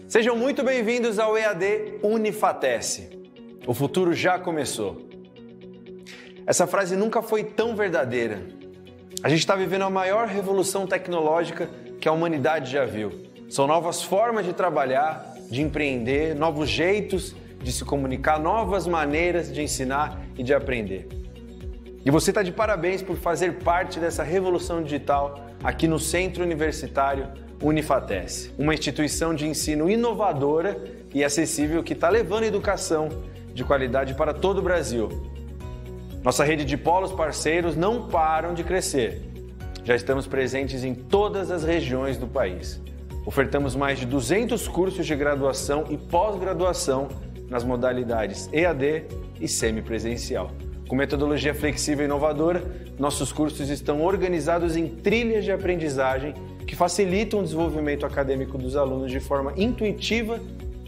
Sejam muito bem-vindos ao EAD Unifatece. O futuro já começou. Essa frase nunca foi tão verdadeira. A gente está vivendo a maior revolução tecnológica que a humanidade já viu. São novas formas de trabalhar, de empreender, novos jeitos de se comunicar, novas maneiras de ensinar e de aprender. E você está de parabéns por fazer parte dessa revolução digital aqui no Centro Universitário Unifatece, uma instituição de ensino inovadora e acessível que está levando educação de qualidade para todo o Brasil. Nossa rede de polos parceiros não param de crescer. Já estamos presentes em todas as regiões do país. Ofertamos mais de 200 cursos de graduação e pós-graduação nas modalidades EAD e semipresencial. Com metodologia flexível e inovadora, nossos cursos estão organizados em trilhas de aprendizagem que facilitam o desenvolvimento acadêmico dos alunos de forma intuitiva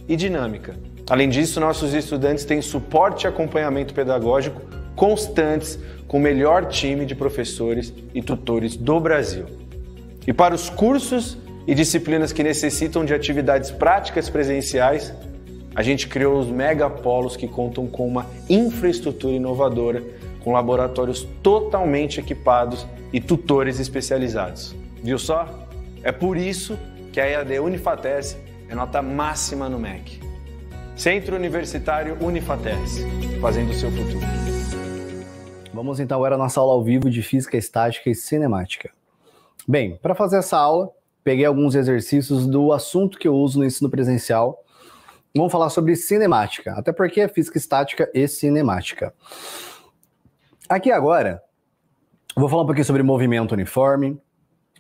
e dinâmica. Além disso, nossos estudantes têm suporte e acompanhamento pedagógico constantes com o melhor time de professores e tutores do Brasil. E para os cursos e disciplinas que necessitam de atividades práticas presenciais, a gente criou os megapolos que contam com uma infraestrutura inovadora, com laboratórios totalmente equipados e tutores especializados. Viu só? É por isso que a EAD Unifatece é nota máxima no MEC. Centro Universitário Unifatece, fazendo o seu futuro. Vamos então agora à nossa aula ao vivo de Física Estática e Cinemática. Bem, para fazer essa aula, peguei alguns exercícios do assunto que eu uso no ensino presencial. Vamos falar sobre cinemática, até porque é física estática e cinemática. Aqui agora, vou falar um pouquinho sobre movimento uniforme,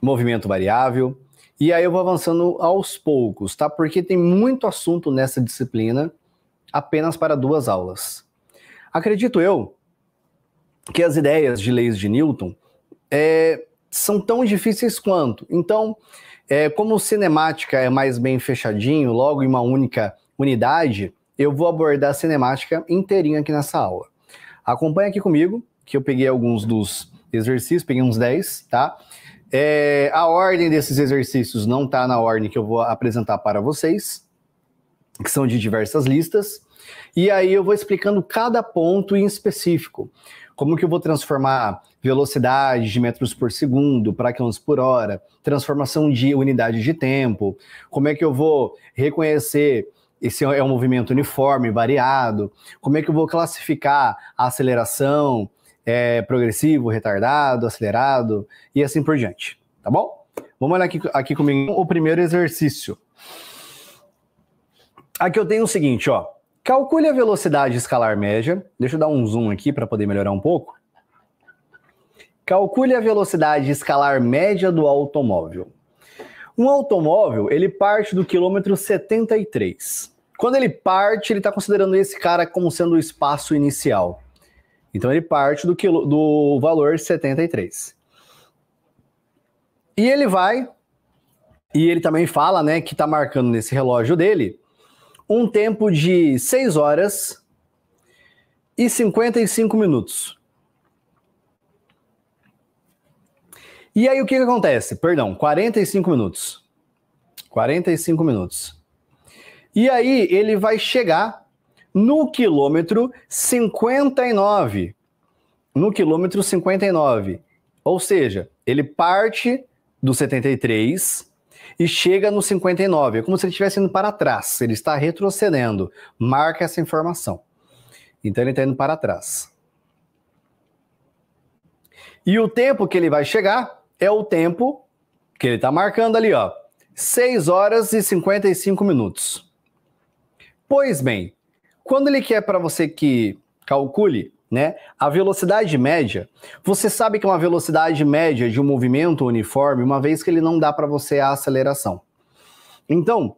movimento variável, e aí eu vou avançando aos poucos, tá? Porque tem muito assunto nessa disciplina, apenas para 2 aulas. Acredito eu que as ideias de leis de Newton são tão difíceis quanto. Então, como cinemática é mais bem fechadinho, logo em uma única unidade, eu vou abordar a cinemática inteirinha aqui nessa aula. Acompanha aqui comigo, que eu peguei alguns dos exercícios, peguei uns 10, tá? A ordem desses exercícios não está na ordem que eu vou apresentar para vocês, que são de diversas listas, e aí eu vou explicando cada ponto em específico. Como que eu vou transformar velocidade de metros por segundo para quilômetros por hora, transformação de unidade de tempo, como é que eu vou reconhecer esse é um movimento uniforme, variado, como é que eu vou classificar a aceleração, progressivo, retardado, acelerado e assim por diante, tá bom? Vamos olhar aqui comigo o primeiro exercício. Aqui eu tenho o seguinte, ó. Calcule a velocidade escalar média. Deixa eu dar um zoom aqui para poder melhorar um pouco. Calcule a velocidade escalar média do automóvel. Um automóvel, ele parte do quilômetro 73. Quando ele parte, ele está considerando esse cara como sendo o espaço inicial. Então ele parte do valor 73. E ele vai, e ele também fala, né, que está marcando nesse relógio dele um tempo de 6 horas e 55 minutos. E aí o que acontece? Perdão, 45 minutos. 45 minutos. E aí ele vai chegar no quilômetro 59. No quilômetro 59. Ou seja, ele parte do 73 e chega no 59. É como se ele estivesse indo para trás. Ele está retrocedendo. Marca essa informação. Então ele está indo para trás. E o tempo que ele vai chegar é o tempo que ele está marcando ali, ó. 6 horas e 55 minutos. Pois bem, quando ele quer para você que calcule, né, a velocidade média, você sabe que é uma velocidade média de um movimento uniforme, uma vez que ele não dá para você a aceleração. Então,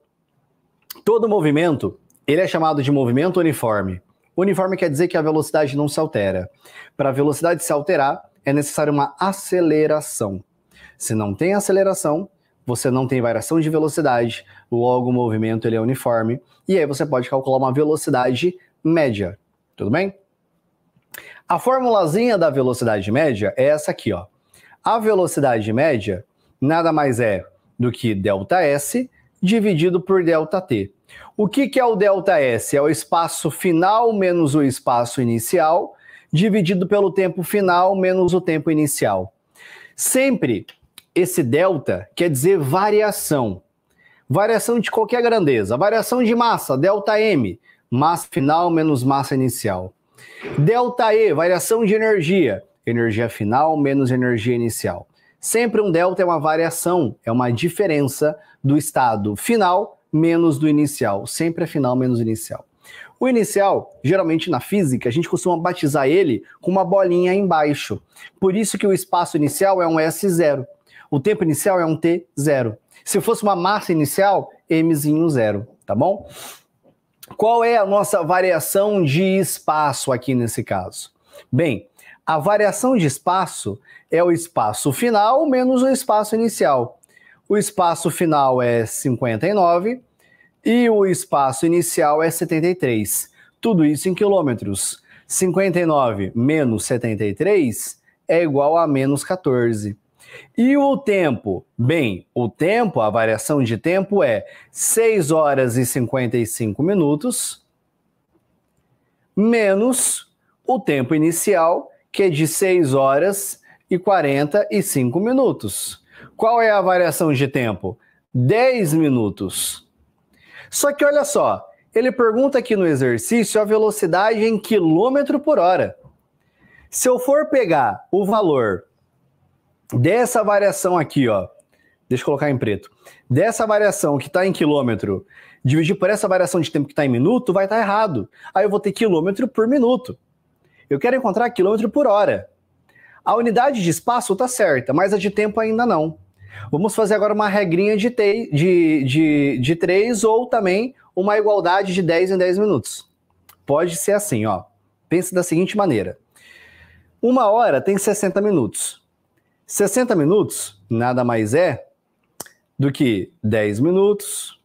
todo movimento, ele é chamado de movimento uniforme. Uniforme quer dizer que a velocidade não se altera. Para a velocidade se alterar, é necessário uma aceleração. Se não tem aceleração, você não tem variação de velocidade, logo o movimento ele é uniforme, e aí você pode calcular uma velocidade média, tudo bem? A formulazinha da velocidade média é essa aqui, ó. A velocidade média nada mais é do que ΔS dividido por ΔT. O que é o ΔS? É o espaço final menos o espaço inicial, dividido pelo tempo final menos o tempo inicial. Sempre esse delta quer dizer variação. Variação de qualquer grandeza. Variação de massa, ΔM, massa final menos massa inicial. ΔE, variação de energia, energia final menos energia inicial. Sempre um delta é uma variação, é uma diferença do estado final menos do inicial. Sempre é final menos inicial. O inicial, geralmente na física, a gente costuma batizar ele com uma bolinha embaixo. Por isso que o espaço inicial é um S0. O tempo inicial é um T0. Se fosse uma massa inicial, Mzinho 0, tá bom? Qual é a nossa variação de espaço aqui nesse caso? Bem, a variação de espaço é o espaço final menos o espaço inicial. O espaço final é 59 e o espaço inicial é 73. Tudo isso em quilômetros. 59 menos 73 é igual a menos 14. E o tempo? Bem, o tempo, a variação de tempo é 6 horas e 55 minutos menos o tempo inicial, que é de 6 horas e 45 minutos. Qual é a variação de tempo? 10 minutos. Só que olha só, ele pergunta aqui no exercício a velocidade em quilômetro por hora. Se eu for pegar o valor dessa variação aqui, ó, deixa eu colocar em preto, dessa variação que está em quilômetro, dividir por essa variação de tempo que está em minuto, vai estar errado. Aí eu vou ter quilômetro por minuto. Eu quero encontrar quilômetro por hora. A unidade de espaço está certa, mas a de tempo ainda não. Vamos fazer agora uma regrinha de 3 ou também uma igualdade de 10 em 10 minutos. Pode ser assim, ó. Pense da seguinte maneira. 1 hora tem 60 minutos. 60 minutos nada mais é do que 10 minutos,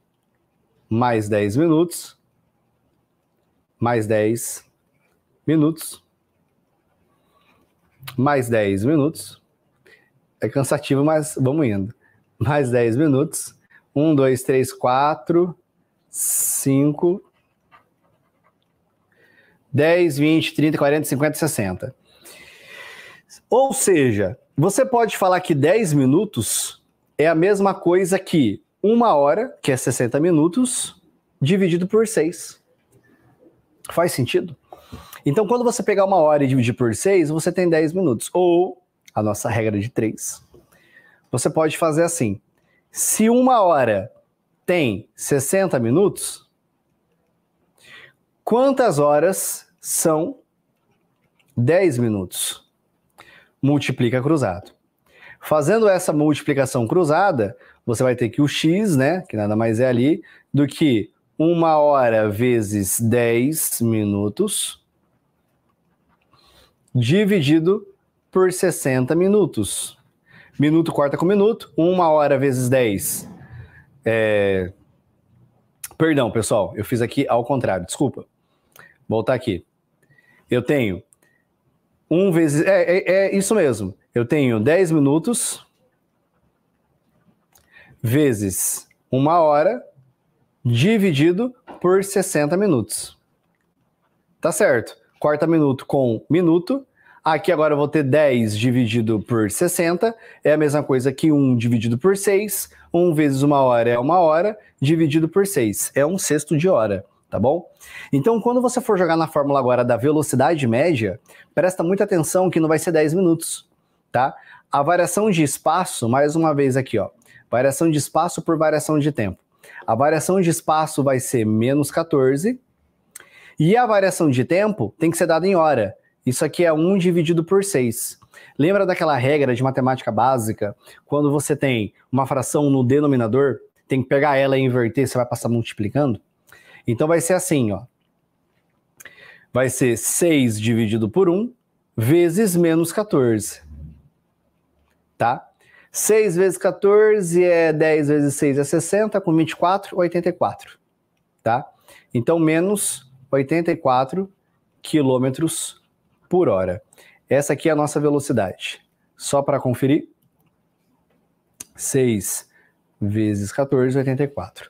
mais 10 minutos, mais 10 minutos, mais 10 minutos. É cansativo, mas vamos indo. Mais 10 minutos. 1, 2, 3, 4, 5, 10, 20, 30, 40, 50, 60. Ou seja, você pode falar que 10 minutos é a mesma coisa que 1 hora, que é 60 minutos, dividido por 6. Faz sentido? Então, quando você pegar 1 hora e dividir por 6, você tem 10 minutos. Ou a nossa regra de 3. Você pode fazer assim. Se 1 hora tem 60 minutos, quantas horas são 10 minutos? Multiplica cruzado. Fazendo essa multiplicação cruzada, você vai ter que o x, né, que nada mais é ali, do que 1 hora vezes 10 minutos, dividido por 60 minutos. Minuto corta com minuto, 1 hora vezes 10. Perdão, pessoal, eu fiz aqui ao contrário, desculpa. Voltar aqui. Eu tenho 1 vezes... É isso mesmo. Eu tenho 10 minutos vezes 1 hora dividido por 60 minutos. Tá certo. Corta minuto com minuto. Aqui agora eu vou ter 10 dividido por 60. É a mesma coisa que 1 dividido por 6. 1 vezes 1 hora é 1 hora dividido por 6. É 1/6 de hora. Tá bom? Então, quando você for jogar na fórmula agora da velocidade média, presta muita atenção que não vai ser 10 minutos, tá? A variação de espaço, mais uma vez aqui, ó. Variação de espaço por variação de tempo. A variação de espaço vai ser menos 14. E a variação de tempo tem que ser dada em hora. Isso aqui é 1 dividido por 6. Lembra daquela regra de matemática básica? Quando você tem uma fração no denominador, tem que pegar ela e inverter, você vai passar multiplicando? Então vai ser assim, ó. Vai ser 6 dividido por 1 vezes menos 14. Tá? 6 vezes 14 é 10 vezes 6 é 60, com 24, 84. Tá? Então, menos 84 quilômetros por hora. Essa aqui é a nossa velocidade. Só para conferir. 6 vezes 14,84.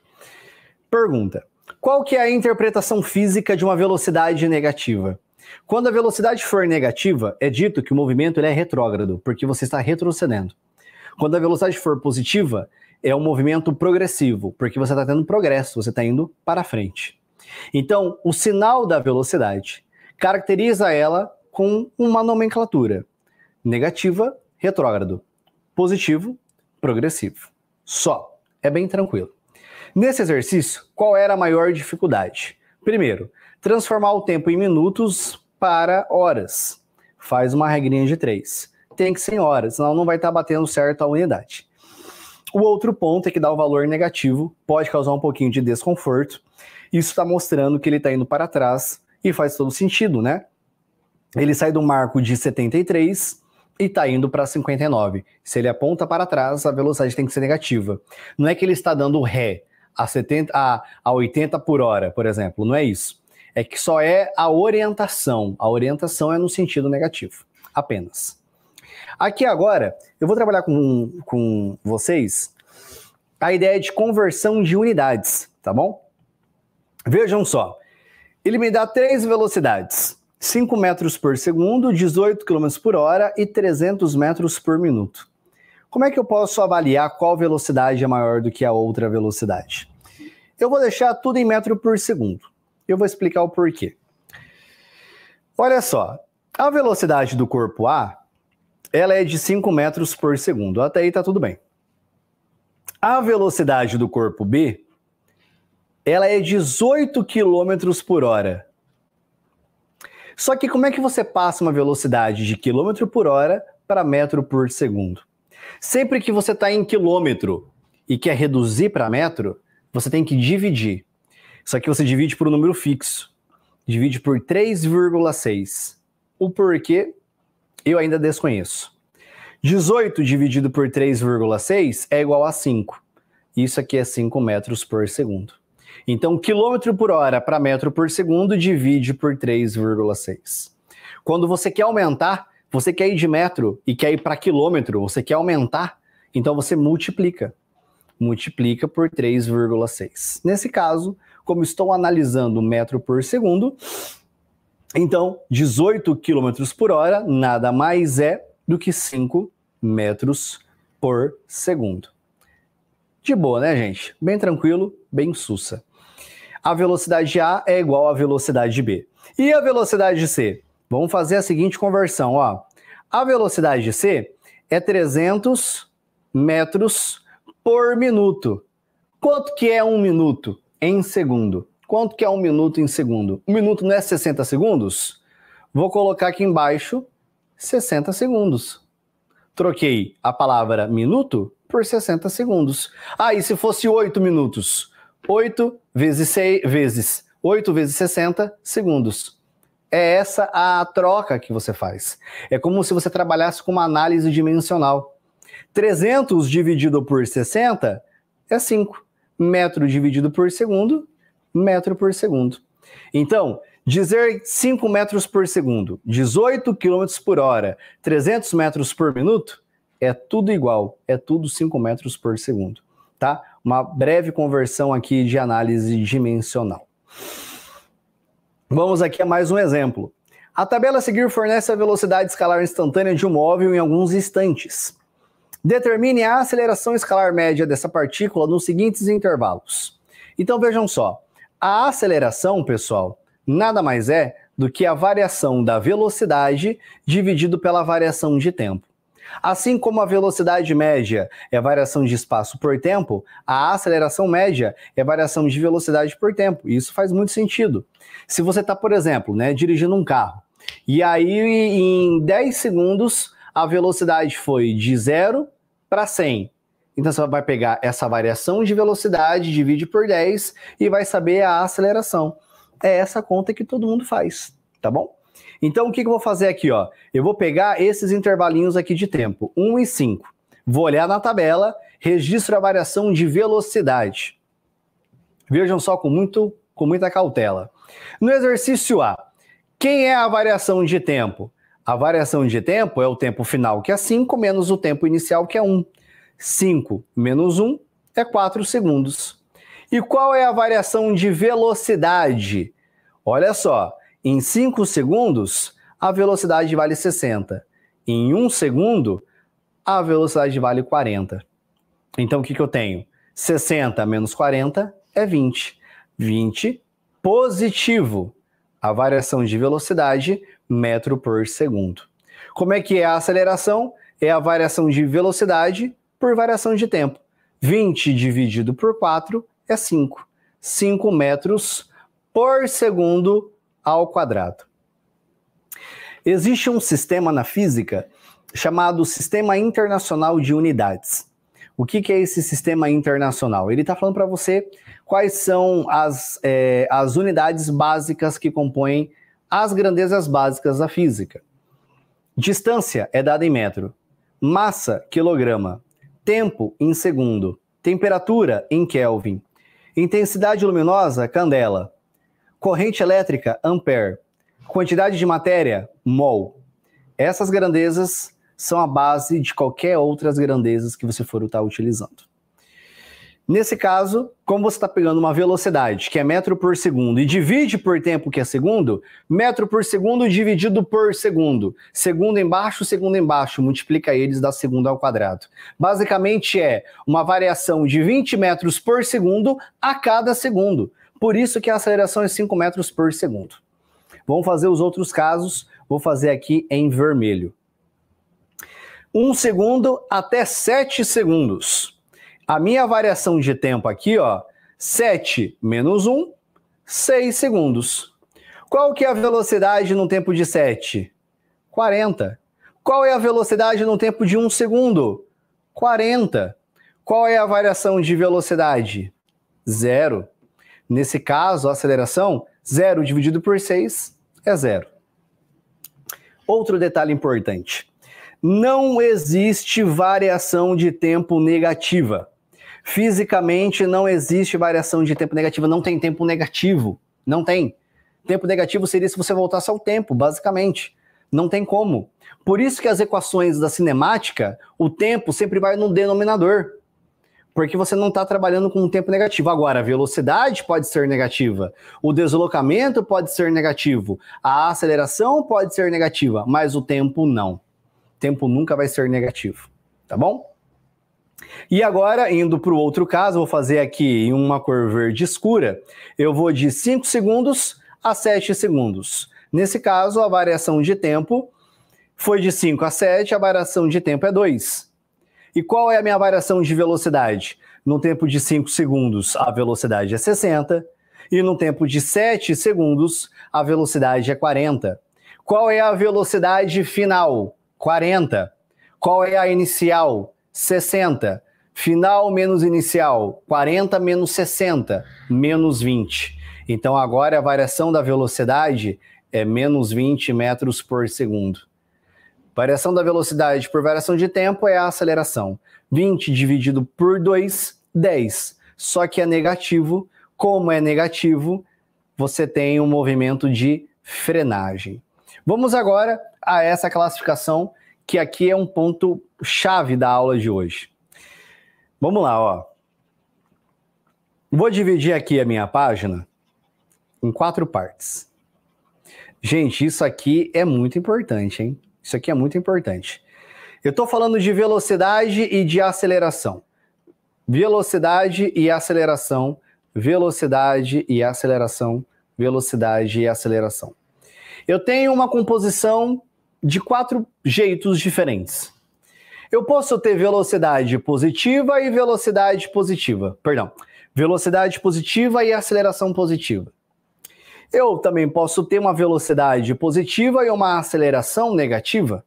Pergunta: qual que é a interpretação física de uma velocidade negativa? Quando a velocidade for negativa, é dito que o movimento ele é retrógrado, porque você está retrocedendo. Quando a velocidade for positiva, é um movimento progressivo, porque você está tendo progresso, você está indo para frente. Então, o sinal da velocidade caracteriza ela com uma nomenclatura: negativa, retrógrado; positivo, progressivo. Só. É bem tranquilo. Nesse exercício, qual era a maior dificuldade? Primeiro, transformar o tempo em minutos para horas. Faz uma regrinha de 3. Tem que ser em horas, senão não vai estar batendo certo a unidade. O outro ponto é que dá o valor negativo, pode causar um pouquinho de desconforto. Isso está mostrando que ele está indo para trás e faz todo sentido, né? Ele sai do marco de 73 e está indo para 59. Se ele aponta para trás, a velocidade tem que ser negativa. Não é que ele está dando ré a 80 por hora, por exemplo. Não é isso. É que só é a orientação. A orientação é no sentido negativo, apenas. Aqui agora, eu vou trabalhar com vocês a ideia de conversão de unidades, tá bom? Vejam só. Ele me dá 3 velocidades: 5 metros por segundo, 18 km por hora e 300 metros por minuto. Como é que eu posso avaliar qual velocidade é maior do que a outra velocidade? Eu vou deixar tudo em metro por segundo. Eu vou explicar o porquê. Olha só, a velocidade do corpo A, ela é de 5 metros por segundo. Até aí tá tudo bem. A velocidade do corpo B, ela é 18 km por hora. Só que como é que você passa uma velocidade de quilômetro por hora para metro por segundo? Sempre que você está em quilômetro e quer reduzir para metro, você tem que dividir. Só que você divide por um número fixo. Divide por 3,6. O porquê, eu ainda desconheço. 18 dividido por 3,6 é igual a 5. Isso aqui é 5 metros por segundo. Então, quilômetro por hora para metro por segundo divide por 3,6. Quando você quer aumentar, você quer ir de metro e quer ir para quilômetro, você quer aumentar, então você multiplica. Multiplica por 3,6. Nesse caso, como estou analisando metro por segundo, então 18 km por hora nada mais é do que 5 metros por segundo. De boa, né, gente? Bem tranquilo, bem sussa. A velocidade A é igual à velocidade B. E a velocidade C? Vamos fazer a seguinte conversão, ó. A velocidade C é 300 metros por minuto. Quanto que é 1 minuto em segundo? Quanto que é 1 minuto em segundo? 1 minuto não é 60 segundos? Vou colocar aqui embaixo 60 segundos. Troquei a palavra minuto por 60 segundos. Ah, e se fosse 8 minutos? 8 vezes 60 segundos. É essa a troca que você faz. É como se você trabalhasse com uma análise dimensional. 300 dividido por 60 é 5. Metro dividido por segundo, metro por segundo. Então, dizer 5 metros por segundo, 18 km por hora, 300 metros por minuto, é tudo igual, é tudo 5 metros por segundo, tá? Uma breve conversão aqui de análise dimensional. Vamos aqui a mais um exemplo. A tabela a seguir fornece a velocidade escalar instantânea de um móvel em alguns instantes. Determine a aceleração escalar média dessa partícula nos seguintes intervalos. Então vejam só, a aceleração, pessoal, nada mais é do que a variação da velocidade dividido pela variação de tempo. Assim como a velocidade média é a variação de espaço por tempo, a aceleração média é a variação de velocidade por tempo. Isso faz muito sentido. Se você está, por exemplo, dirigindo um carro, e aí em 10 segundos a velocidade foi de 0 para 100. Então você vai pegar essa variação de velocidade, divide por 10 e vai saber a aceleração. É essa conta que todo mundo faz, tá bom? Então, o que eu vou fazer aqui, ó? Eu vou pegar esses intervalinhos aqui de tempo, 1 e 5. Vou olhar na tabela, registro a variação de velocidade. Vejam só com muita cautela. No exercício A, quem é a variação de tempo? A variação de tempo é o tempo final, que é 5, menos o tempo inicial, que é 1. 5 menos 1 é 4 segundos. E qual é a variação de velocidade? Olha só, em 5 segundos, a velocidade vale 60. Em 1 segundo, a velocidade vale 40. Então, o que eu tenho? 60 menos 40 é 20. 20 positivo. A variação de velocidade, metro por segundo. Como é que é a aceleração? É a variação de velocidade por variação de tempo. 20 dividido por 4 é 5. 5 metros por segundo ao quadrado. Existe um sistema na física chamado Sistema Internacional de Unidades. O que é esse sistema internacional? Ele está falando para você quais são as unidades básicas que compõem as grandezas básicas da física. Distância é dada em metro, massa, quilograma, tempo em segundo, temperatura em Kelvin, intensidade luminosa, candela, corrente elétrica, ampere, quantidade de matéria, mol. Essas grandezas são a base de qualquer outras grandezas que você for estar utilizando. Nesse caso, como você está pegando uma velocidade, que é metro por segundo, e divide por tempo, que é segundo, metro por segundo dividido por segundo. Segundo embaixo, multiplica eles, dá segundo ao quadrado. Basicamente é uma variação de 20 metros por segundo a cada segundo. Por isso que a aceleração é 5 metros por segundo. Vamos fazer os outros casos, vou fazer aqui em vermelho. 1 segundo até 7 segundos. A minha variação de tempo aqui, ó, 7 menos 1, 6 segundos. Qual que é a velocidade no tempo de 7? 40. Qual é a velocidade no tempo de 1 segundo? 40. Qual é a variação de velocidade? 0. Nesse caso, a aceleração, 0 dividido por 6 é 0. Outro detalhe importante. Não existe variação de tempo negativa. Fisicamente não existe variação de tempo negativa, não tem tempo negativo, não tem. Tempo negativo seria se você voltasse ao tempo, basicamente. Não tem como. Por isso que as equações da cinemática, o tempo sempre vai no denominador. Porque você não está trabalhando com um tempo negativo. Agora, a velocidade pode ser negativa, o deslocamento pode ser negativo, a aceleração pode ser negativa, mas o tempo não. Tempo nunca vai ser negativo, tá bom? E agora, indo para o outro caso, vou fazer aqui em uma cor verde escura, eu vou de 5 segundos a 7 segundos. Nesse caso, a variação de tempo foi de 5 a 7, a variação de tempo é 2. E qual é a minha variação de velocidade? No tempo de 5 segundos, a velocidade é 60, e no tempo de 7 segundos, a velocidade é 40. Qual é a velocidade final? 40. Qual é a inicial? 60. Final menos inicial, 40 menos 60, menos 20. Então agora a variação da velocidade é menos 20 metros por segundo. Variação da velocidade por variação de tempo é a aceleração. 20 dividido por 2, 10. Só que é negativo. Como é negativo, você tem um movimento de frenagem. Vamos agora a essa classificação, que aqui é um ponto chave da aula de hoje. Vamos lá, ó. Vou dividir aqui a minha página em 4 partes. Gente, isso aqui é muito importante, hein? Isso aqui é muito importante. Eu estou falando de velocidade e de aceleração. Velocidade e aceleração, velocidade e aceleração, velocidade e aceleração. Eu tenho uma composição de 4 jeitos diferentes. Eu posso ter velocidade positiva e velocidade positiva. Perdão, velocidade positiva e aceleração positiva. Eu também posso ter uma velocidade positiva e uma aceleração negativa.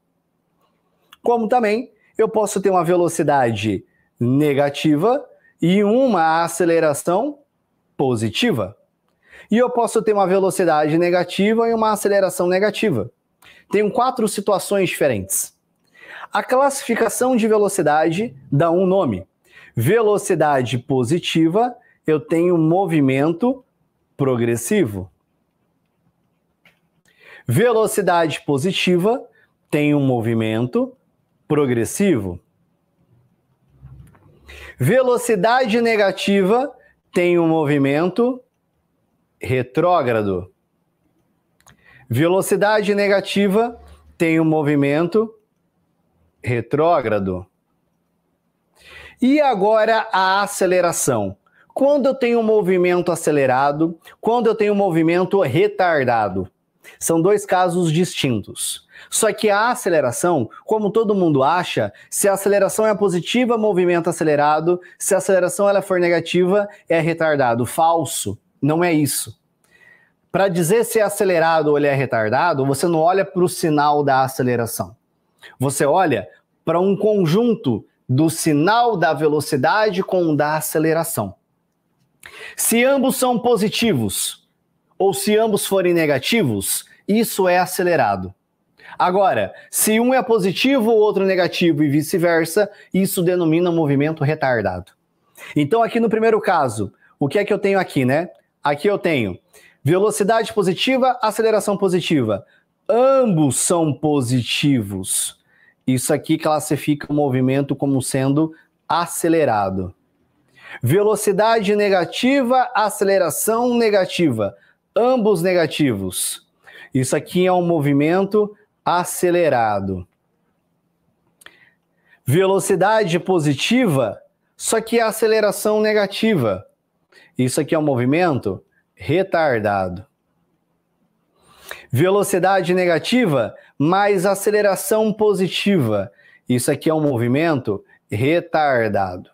Como também eu posso ter uma velocidade negativa e uma aceleração positiva. E eu posso ter uma velocidade negativa e uma aceleração negativa. Tenho 4 situações diferentes. A classificação de velocidade dá um nome. Velocidade positiva, eu tenho movimento progressivo. Velocidade positiva tem um movimento progressivo. Velocidade negativa tem um movimento retrógrado. Velocidade negativa tem um movimento retrógrado. E agora a aceleração. Quando eu tenho um movimento acelerado, quando eu tenho um movimento retardado. São dois casos distintos. Só que a aceleração, como todo mundo acha, se a aceleração é positiva, movimento acelerado, se a aceleração ela for negativa, é retardado. Falso, não é isso. Para dizer se é acelerado ou ele é retardado, você não olha para o sinal da aceleração. Você olha para um conjunto do sinal da velocidade com o da aceleração. Se ambos são positivos ou se ambos forem negativos, isso é acelerado. Agora, se um é positivo, o outro negativo e vice-versa, isso denomina movimento retardado. Então aqui no primeiro caso, o que é que eu tenho aqui, né? Aqui eu tenho velocidade positiva, aceleração positiva. Ambos são positivos. Isso aqui classifica o movimento como sendo acelerado. Velocidade negativa, aceleração negativa. Ambos negativos. Isso aqui é um movimento acelerado. Velocidade positiva, só que é aceleração negativa. Isso aqui é um movimento retardado. Velocidade negativa mais aceleração positiva. Isso aqui é um movimento retardado.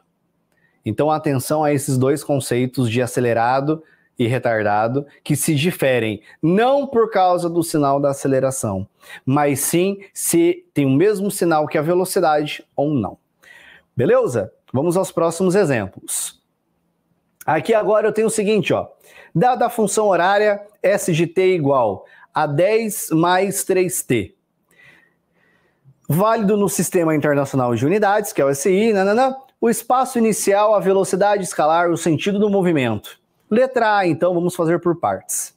Então, atenção a esses dois conceitos de acelerado e retardado, que se diferem não por causa do sinal da aceleração, mas sim se tem o mesmo sinal que a velocidade ou não. Beleza? Vamos aos próximos exemplos. Aqui agora eu tenho o seguinte, ó. Dada a função horária S de t igual a 10 mais 3t. Válido no Sistema Internacional de Unidades, que é o SI, o espaço inicial, a velocidade escalar, o sentido do movimento. Letra A, então, vamos fazer por partes.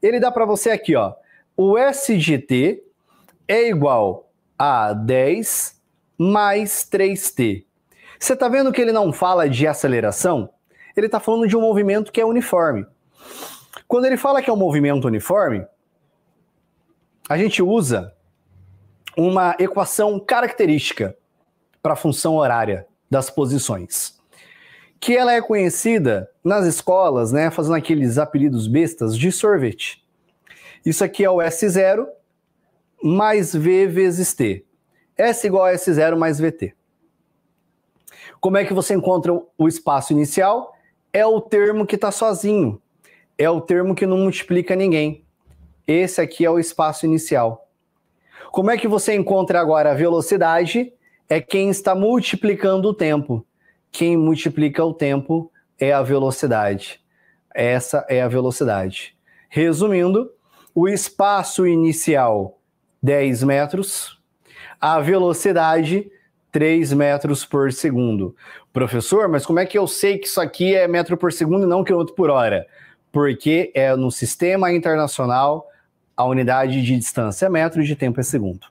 Ele dá para você aqui, ó. O S de t é igual a 10 mais 3t. Você está vendo que ele não fala de aceleração? Ele está falando de um movimento que é uniforme. Quando ele fala que é um movimento uniforme, a gente usa uma equação característica para a função horária das posições, que ela é conhecida nas escolas, né, fazendo aqueles apelidos bestas de sorvete. Isso aqui é o S0 mais V vezes T. S igual a S0 mais VT. Como é que você encontra o espaço inicial? É o termo que está sozinho. É o termo que não multiplica ninguém. Esse aqui é o espaço inicial. Como é que você encontra agora a velocidade? É quem está multiplicando o tempo. Quem multiplica o tempo é a velocidade. Essa é a velocidade. Resumindo, o espaço inicial, 10 metros. A velocidade, 3 metros por segundo. Professor, mas como é que eu sei que isso aqui é metro por segundo e não quilômetro por hora? Porque é no Sistema Internacional, a unidade de distância é metro e de tempo é segundo.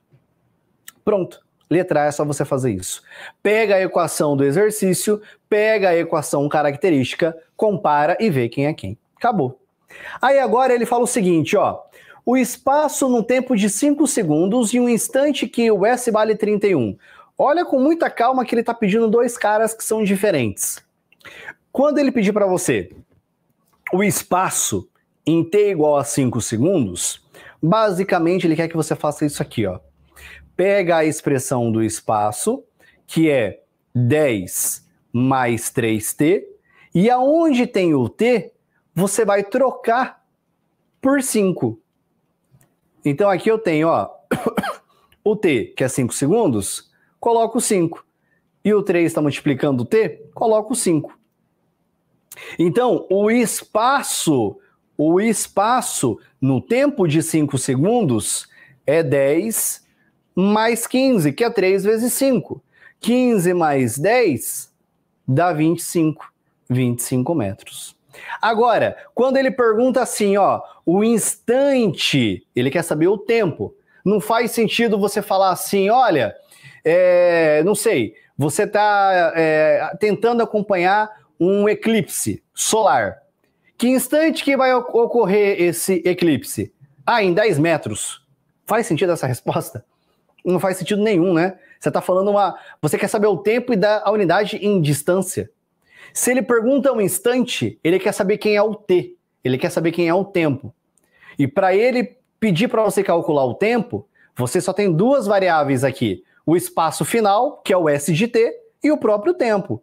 Pronto. Letra A é só você fazer isso. Pega a equação do exercício, pega a equação característica, compara e vê quem é quem. Acabou. Aí agora ele fala o seguinte, ó. O espaço no tempo de 5 segundos e um instante que o S vale 31. Olha com muita calma que ele está pedindo dois caras que são diferentes. Quando ele pedir para você o espaço em t igual a 5 segundos, basicamente ele quer que você faça isso aqui, ó. Pega a expressão do espaço, que é 10 mais 3t, e aonde tem o t, você vai trocar por 5. Então aqui eu tenho, ó, o t, que é 5 segundos, coloco 5. E o 3 está multiplicando o t, coloco 5. Então, o espaço no tempo de 5 segundos é 10 mais 15, que é 3 vezes 5. 15 mais 10 dá 25. 25 metros. Agora, quando ele pergunta assim, ó, o instante, ele quer saber o tempo. Não faz sentido você falar assim, olha, não sei, você está tentando acompanhar um eclipse solar. Que instante que vai ocorrer esse eclipse? Em 10 metros. Faz sentido essa resposta? Não faz sentido nenhum, né? Você está falando Você quer saber o tempo e dar a unidade em distância. Se ele pergunta um instante, ele quer saber quem é o t. Ele quer saber quem é o tempo. E para ele pedir para você calcular o tempo, você só tem duas variáveis aqui. O espaço final, que é o s de t, e o próprio tempo.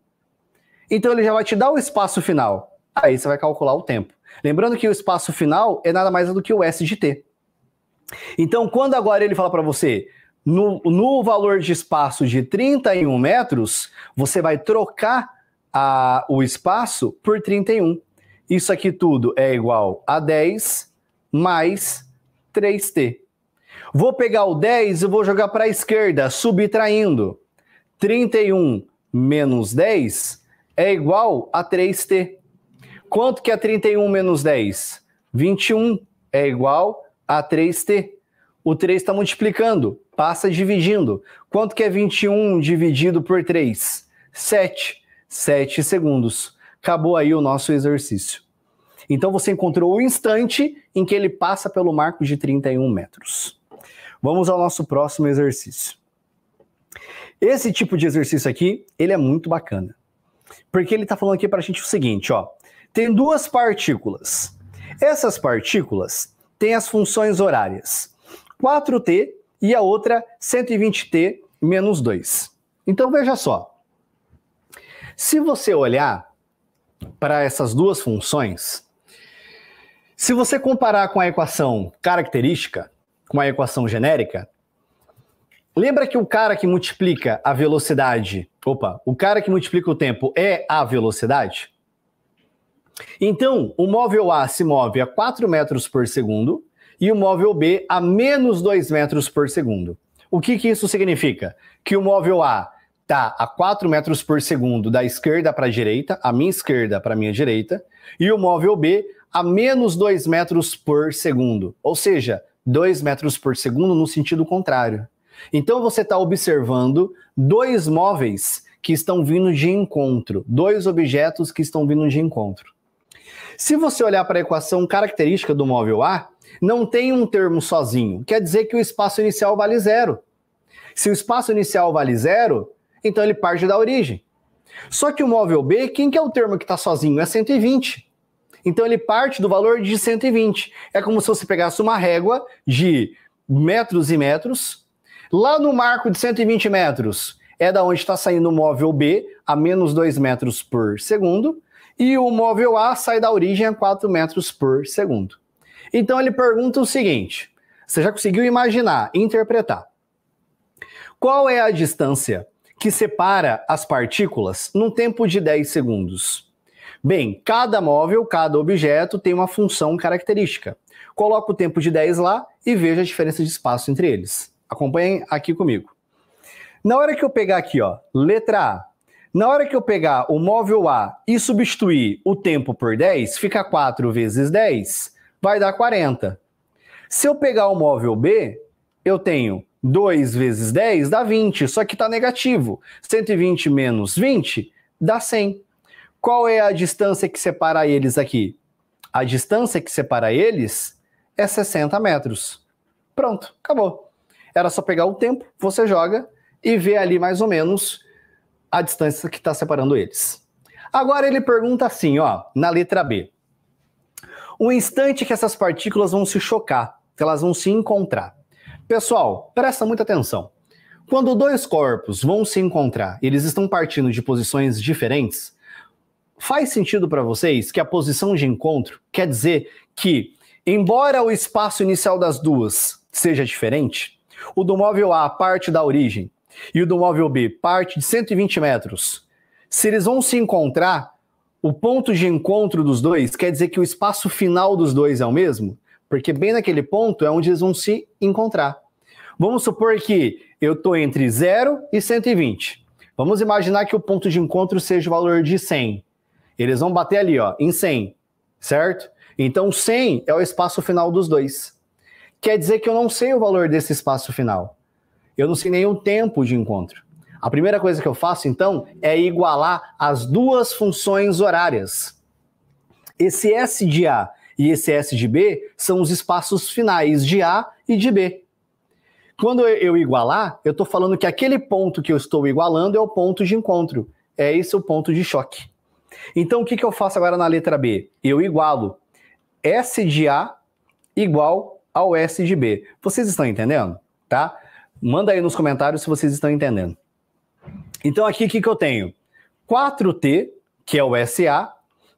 Então ele já vai te dar o espaço final. Aí você vai calcular o tempo. Lembrando que o espaço final é nada mais do que o s de t. Então, quando agora ele fala para você, no valor de espaço de 31 metros, você vai trocar o espaço por 31. Isso aqui tudo é igual a 10 mais 3t. Vou pegar o 10 e vou jogar para a esquerda, subtraindo. 31 menos 10 é igual a 3t. Quanto que é 31 menos 10? 21 é igual a 3t. O 3 está multiplicando, passa dividindo. Quanto que é 21 dividido por 3? 7. 7 segundos. Acabou aí o nosso exercício. Então você encontrou o instante em que ele passa pelo marco de 31 metros. Vamos ao nosso próximo exercício. Esse tipo de exercício aqui, ele é muito bacana. Porque ele está falando aqui para a gente o seguinte, ó. Tem duas partículas. Essas partículas têm as funções horárias 4t e a outra 120t menos 2. Então veja só. Se você olhar para essas duas funções, se você comparar com a equação característica, com a equação genérica, lembra que o cara que multiplica a velocidade, o cara que multiplica o tempo é a velocidade? Então, o móvel A se move a 4 metros por segundo e o móvel B a menos 2 metros por segundo. O que isso significa? Que o móvel A está a 4 metros por segundo da esquerda para a direita, a minha esquerda para a minha direita, e o móvel B a menos 2 metros por segundo, ou seja, 2 metros por segundo no sentido contrário. Então você está observando dois móveis que estão vindo de encontro, dois objetos que estão vindo de encontro. Se você olhar para a equação característica do móvel A, não tem um termo sozinho, quer dizer que o espaço inicial vale zero. Se o espaço inicial vale zero, então ele parte da origem. Só que o móvel B, quem que é o termo que está sozinho? É 120. Então ele parte do valor de 120. É como se você pegasse uma régua de metros e metros. Lá no marco de 120 metros é da onde está saindo o móvel B a menos 2 metros por segundo. E o móvel A sai da origem a 4 metros por segundo. Então ele pergunta o seguinte, você já conseguiu imaginar, interpretar. Qual é a distância que separa as partículas num tempo de 10 segundos? Bem, cada móvel, cada objeto tem uma função característica. Coloca o tempo de 10 lá e veja a diferença de espaço entre eles. Acompanhem aqui comigo. Na hora que eu pegar aqui, ó, letra A, na hora que eu pegar o móvel A e substituir o tempo por 10, fica 4 vezes 10, vai dar 40. Se eu pegar o móvel B, eu tenho 2 vezes 10 dá 20, só que está negativo. 120 menos 20 dá 100. Qual é a distância que separa eles aqui? A distância que separa eles é 60 metros. Pronto, acabou. Era só pegar o tempo, você joga e vê ali mais ou menos a distância que está separando eles. Agora ele pergunta assim, ó, na letra B. O instante que essas partículas vão se chocar, que elas vão se encontrar. Pessoal, presta muita atenção. Quando dois corpos vão se encontrar, eles estão partindo de posições diferentes, faz sentido para vocês que a posição de encontro quer dizer que, embora o espaço inicial das duas seja diferente, o do móvel A parte da origem e o do móvel B parte de 120 metros, se eles vão se encontrar, o ponto de encontro dos dois quer dizer que o espaço final dos dois é o mesmo? Porque bem naquele ponto é onde eles vão se encontrar. Vamos supor que eu estou entre 0 e 120. Vamos imaginar que o ponto de encontro seja o valor de 100. Eles vão bater ali, ó, em 100, certo? Então 100 é o espaço final dos dois. Quer dizer que eu não sei o valor desse espaço final. Eu não sei nem o tempo de encontro. A primeira coisa que eu faço, então, é igualar as duas funções horárias. Esse S de A e esse S de B são os espaços finais de A e de B. Quando eu igualar, eu estou falando que aquele ponto que eu estou igualando é o ponto de encontro. É esse o ponto de choque. Então, o que eu faço agora na letra B? Eu igualo S de A igual ao S de B. Vocês estão entendendo? Tá? Manda aí nos comentários se vocês estão entendendo. Então, aqui, o que eu tenho? 4T, que é o SA,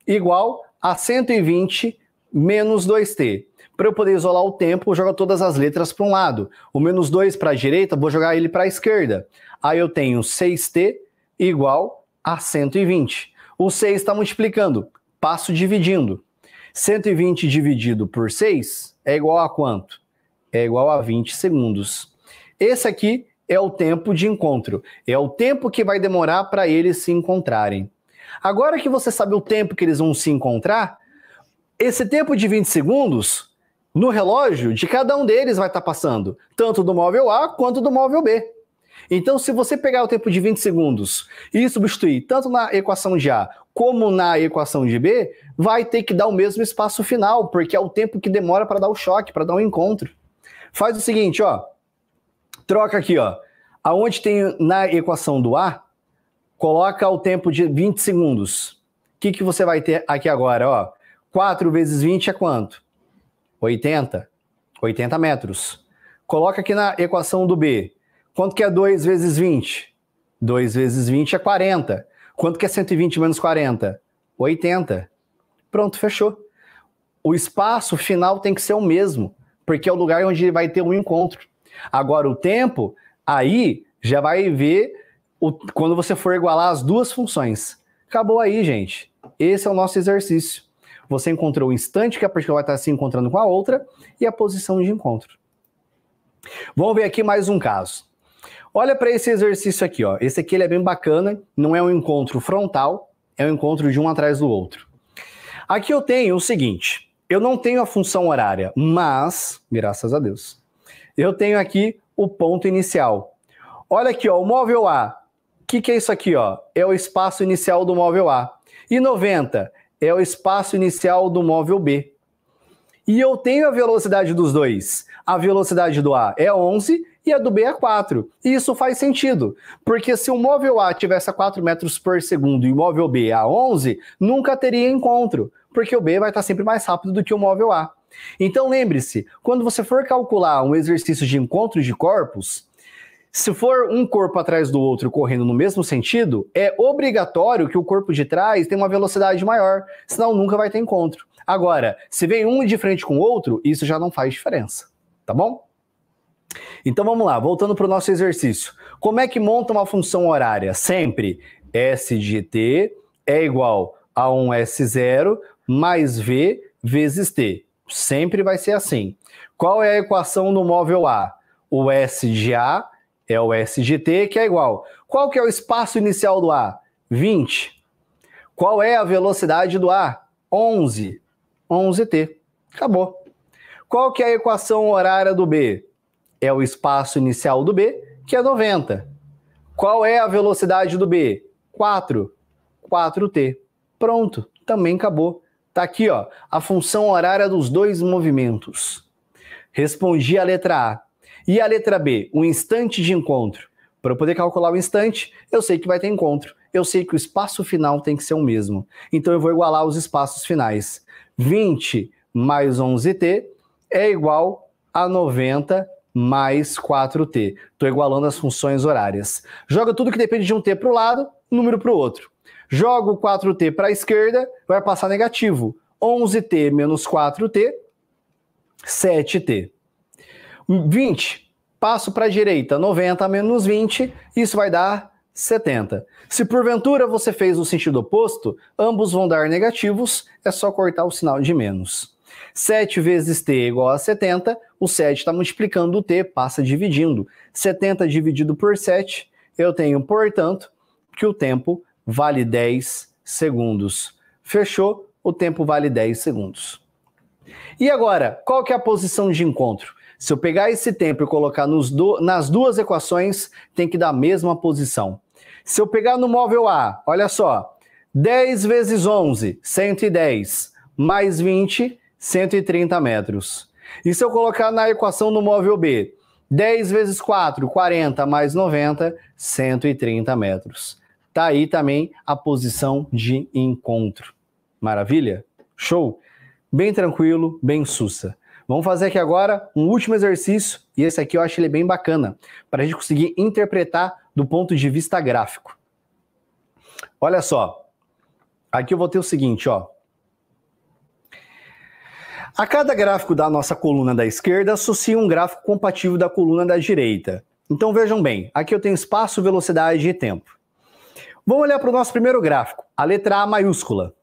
igual a 120 menos 2T. Para eu poder isolar o tempo, eu jogo todas as letras para um lado. O menos 2 para a direita, vou jogar ele para a esquerda. Aí eu tenho 6T igual a 120. O 6 está multiplicando, passo dividindo. 120 dividido por 6 é igual a quanto? É igual a 20 segundos. Esse aqui é o tempo de encontro. É o tempo que vai demorar para eles se encontrarem. Agora que você sabe o tempo que eles vão se encontrar, esse tempo de 20 segundos... no relógio de cada um deles vai estar passando, tanto do móvel A quanto do móvel B. Então, se você pegar o tempo de 20 segundos e substituir tanto na equação de A como na equação de B, vai ter que dar o mesmo espaço final, porque é o tempo que demora para dar o choque, para dar o encontro. Faz o seguinte, ó, troca aqui, ó, aonde tem na equação do A, coloca o tempo de 20 segundos. O que você vai ter aqui agora, ó? 4 vezes 20 é quanto? 80 metros. Coloca aqui na equação do B. Quanto que é 2 vezes 20? 2 vezes 20 é 40. Quanto que é 120 menos 40? 80. Pronto, fechou. O espaço final tem que ser o mesmo, porque é o lugar onde vai ter um encontro. Agora, o tempo, aí já vai ver quando você for igualar as duas funções. Acabou aí, gente. Esse é o nosso exercício. Você encontrou o instante que a partícula vai estar se encontrando com a outra e a posição de encontro. Vamos ver aqui mais um caso. Olha para esse exercício aqui, ó. Esse aqui ele é bem bacana, não é um encontro frontal, é um encontro de um atrás do outro. Aqui eu tenho o seguinte, eu não tenho a função horária, mas, graças a Deus, eu tenho aqui o ponto inicial. Olha aqui, ó, o móvel A. O que é isso aqui, ó? É o espaço inicial do móvel A. E 90 é o espaço inicial do móvel B. E eu tenho a velocidade dos dois. A velocidade do A é 11 e a do B é 4. E isso faz sentido, porque se o móvel A tivesse a 4 metros por segundo e o móvel B a 11, nunca teria encontro, porque o B vai estar sempre mais rápido do que o móvel A. Então lembre-se, quando você for calcular um exercício de encontro de corpos, se for um corpo atrás do outro correndo no mesmo sentido, é obrigatório que o corpo de trás tenha uma velocidade maior, senão nunca vai ter encontro. Agora, se vem um de frente com o outro, isso já não faz diferença, tá bom? Então vamos lá, voltando para o nosso exercício. Como é que monta uma função horária? Sempre S de t é igual a 1S0 mais V vezes t. Sempre vai ser assim. Qual é a equação do móvel A? O S de A é o S de t, que é igual. Qual que é o espaço inicial do A? 20. Qual é a velocidade do A? 11. 11t. Acabou. Qual que é a equação horária do B? É o espaço inicial do B, que é 90. Qual é a velocidade do B? 4. 4t. Pronto, também acabou. Tá aqui, ó, a função horária dos dois movimentos. Respondi a letra A. E a letra B, o instante de encontro. Para eu poder calcular o instante, eu sei que vai ter encontro. Eu sei que o espaço final tem que ser o mesmo. Então eu vou igualar os espaços finais. 20 mais 11t é igual a 90 mais 4t. Estou igualando as funções horárias. Joga tudo que depende de um t para o lado, número para o outro. Jogo 4t para a esquerda, vai passar negativo. 11t menos 4t, 7t. 20, passo para a direita, 90 menos 20, isso vai dar 70. Se porventura você fez no sentido oposto, ambos vão dar negativos, é só cortar o sinal de menos. 7 vezes t é igual a 70, o 7 está multiplicando o t, passa dividindo. 70 dividido por 7, eu tenho, portanto, que o tempo vale 10 segundos. Fechou? O tempo vale 10 segundos. E agora, qual que é a posição de encontro? Se eu pegar esse tempo e colocar nas duas equações, tem que dar a mesma posição. Se eu pegar no móvel A, olha só, 10 vezes 11, 110, mais 20, 130 metros. E se eu colocar na equação no móvel B, 10 vezes 4, 40, mais 90, 130 metros. Tá aí também a posição de encontro. Maravilha? Show? Bem tranquilo, bem sussa. Vamos fazer aqui agora um último exercício, e esse aqui eu acho ele bem bacana, para a gente conseguir interpretar do ponto de vista gráfico. Olha só, aqui eu vou ter o seguinte, ó. A cada gráfico da nossa coluna da esquerda, associa um gráfico compatível da coluna da direita. Então vejam bem, aqui eu tenho espaço, velocidade e tempo. Vamos olhar para o nosso primeiro gráfico, a letra A maiúscula.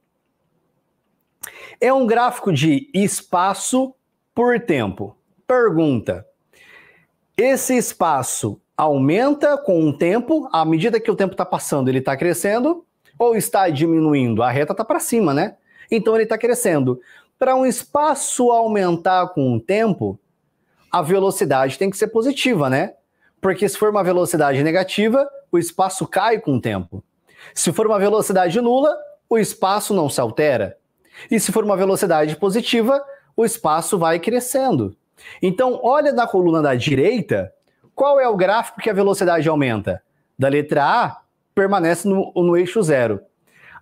É um gráfico de espaço por tempo. Pergunta: esse espaço aumenta com o tempo, à medida que o tempo está passando, ele está crescendo, ou está diminuindo? A reta está para cima, né? Então ele está crescendo. Para um espaço aumentar com o tempo, a velocidade tem que ser positiva, né? Porque se for uma velocidade negativa, o espaço cai com o tempo. Se for uma velocidade nula, o espaço não se altera. E se for uma velocidade positiva, o espaço vai crescendo. Então, olha na coluna da direita, qual é o gráfico que a velocidade aumenta? Da letra A, permanece no eixo zero.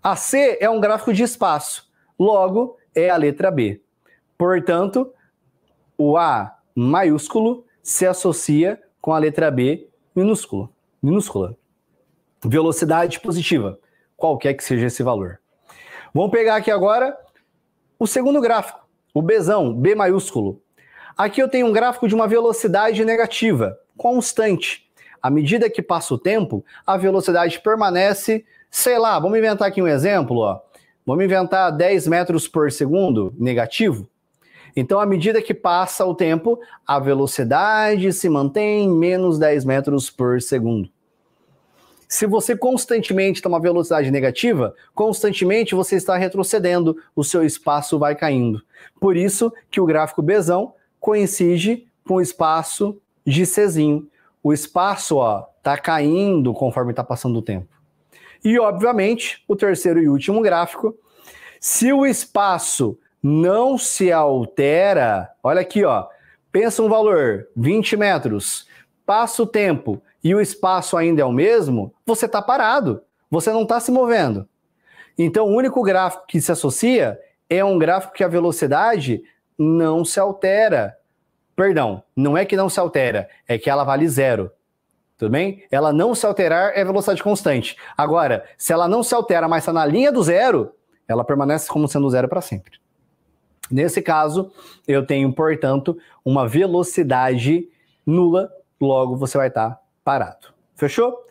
A C é um gráfico de espaço, logo é a letra B. Portanto, o A maiúsculo se associa com a letra B minúscula. Velocidade positiva, qualquer que seja esse valor. Vamos pegar aqui agora o segundo gráfico, o Bzão, B maiúsculo. Aqui eu tenho um gráfico de uma velocidade negativa, constante. À medida que passa o tempo, a velocidade permanece, sei lá, vamos inventar aqui um exemplo, ó. Vamos inventar 10 metros por segundo, negativo. Então, à medida que passa o tempo, a velocidade se mantém em menos 10 metros por segundo. Se você constantemente tem uma velocidade negativa, constantemente você está retrocedendo, o seu espaço vai caindo. Por isso que o gráfico Bzão coincide com o espaço de Czinho. O espaço está caindo conforme está passando o tempo. E, obviamente, o terceiro e último gráfico, se o espaço não se altera, olha aqui, ó, pensa um valor, 20 metros, passa o tempo e o espaço ainda é o mesmo, você está parado, você não está se movendo. Então, o único gráfico que se associa é um gráfico que a velocidade não se altera. Perdão, não é que não se altera, é que ela vale zero. Tudo bem? Ela não se alterar é velocidade constante. Agora, se ela não se altera, mas está na linha do zero, ela permanece como sendo zero para sempre. Nesse caso, eu tenho, portanto, uma velocidade nula, logo você vai estar parado. Fechou?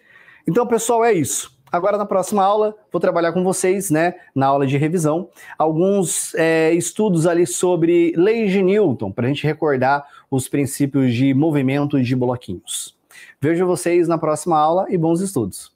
Então, pessoal, é isso. Agora, na próxima aula, vou trabalhar com vocês, né, na aula de revisão, alguns estudos ali sobre leis de Newton, para a gente recordar os princípios de movimento de bloquinhos. Vejo vocês na próxima aula e bons estudos!